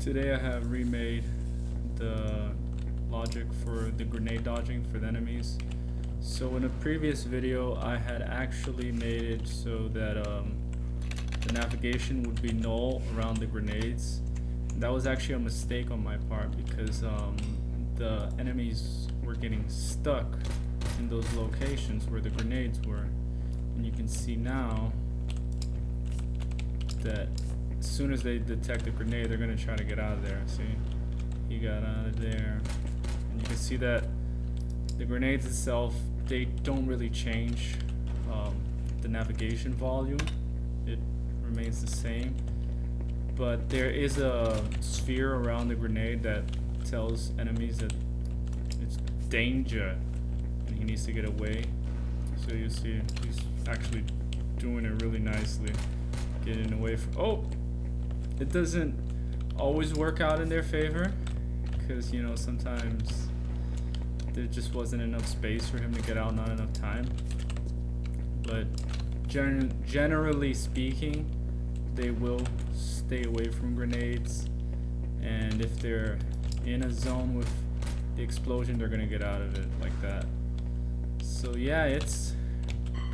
Today I have remade the logic for the grenade dodging for the enemies. So in a previous video I had actually made it so that the navigation would be null around the grenades. And that was actually a mistake on my part because the enemies were getting stuck in those locations where the grenades were. And you can see now that as soon as they detect the grenade, they're gonna try to get out of there. See, he got out of there, and you can see that the grenades itself, they don't really change the navigation volume. It remains the same, but there is a sphere around the grenade that tells enemies that it's danger and he needs to get away. So you see he's actually doing it really nicely, getting away from. Oh, it doesn't always work out in their favor because, you know, sometimes there just wasn't enough space for him to get out, not enough time. But generally speaking, they will stay away from grenades, and if they're in a zone with the explosion, they're gonna get out of it like that. So yeah, it's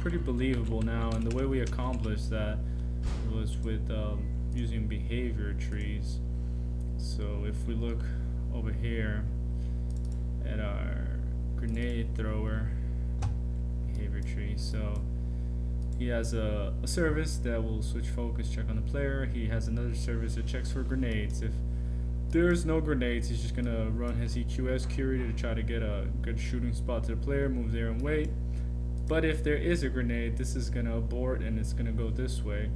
pretty believable now, and the way we accomplished that was with using behavior trees. So if we look over here at our grenade thrower behavior tree, so he has a service that will switch focus, check on the player. He has another service that checks for grenades. If there's no grenades, he's just gonna run his EQS query to try to get a good shooting spot to the player, move there and wait. But if there is a grenade, this is gonna abort and it's gonna go this way.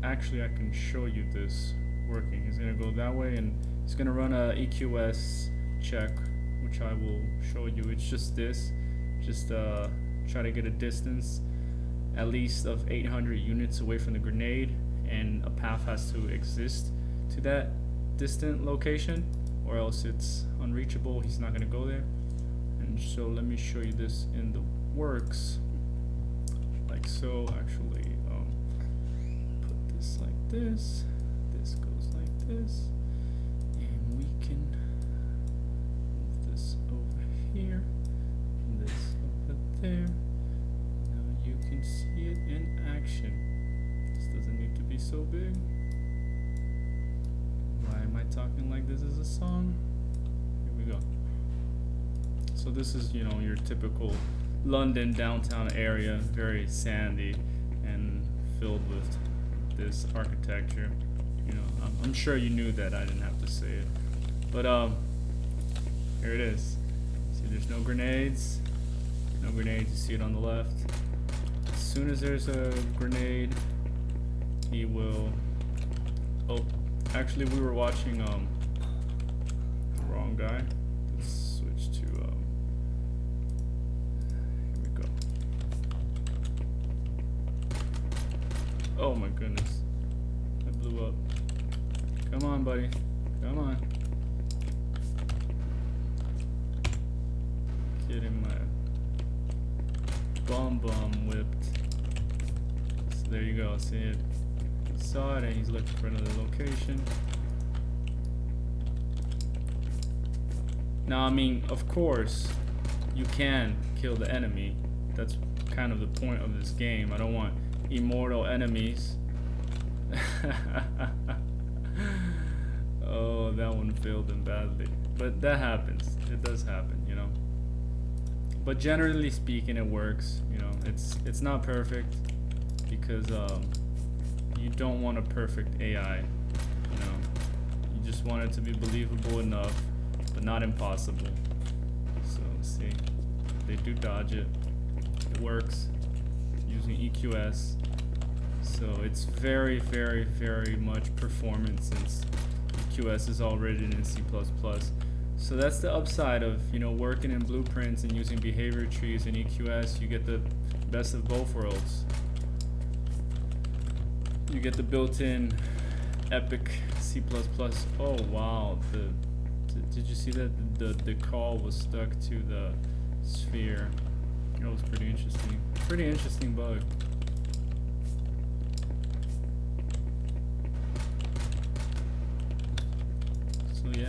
Actually, I can show you this working. He's gonna go that way and he's gonna run a EQS check, which I will show you. It's just this, just try to get a distance at least of 800 units away from the grenade, and a path has to exist to that distant location, or else it's unreachable. He's not gonna go there. And so let me show you this in the works, like so. Actually, put this like this. This goes like this, and we can move this over here, and this over there. Now you can see it in action. This doesn't need to be so big. Why am I talking like this is a song? Here we go. So this is, you know, your typical London downtown area, very sandy and filled with this architecture. You know, I'm sure you knew that. I didn't have to say it. But here it is. See, there's no grenades. No grenades. You see it on the left. As soon as there's a grenade, he will. Oh, actually, we were watching the wrong guy. Let's switch to here we go. Oh my goodness, I blew up. Come on, buddy. Come on. Getting my bum whipped. So there you go. See it? He saw it and he's looking for another location. Now, I mean, of course, you can kill the enemy. That's kind of the point of this game. I don't want immortal enemies. Oh, that one failed him badly. But that happens. It does happen, you know. But generally speaking, it works. You know, it's not perfect because you don't want a perfect AI. You know, you just want it to be believable enough, but not impossible. So let's see, they do dodge it. It works using EQS. So it's very, very, very much performant since EQS is already in C++. So that's the upside of, you know, working in blueprints and using behavior trees and EQS. You get the best of both worlds. You get the built-in epic C++. Oh wow, did you see that the call was stuck to the sphere? That was pretty interesting. Pretty interesting bug.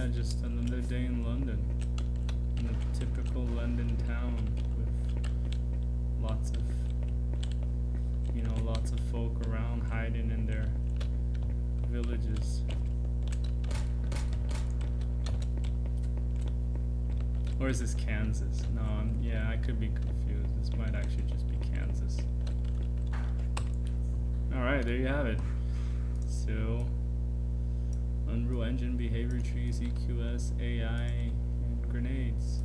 yeah, just another day in London. In a typical London town with lots of, lots of folk around hiding in their villages. Or is this Kansas? No, I could be confused. This might actually just be Kansas. Alright, there you have it. So, Unreal Engine, behavior trees, EQS, AI, and grenades.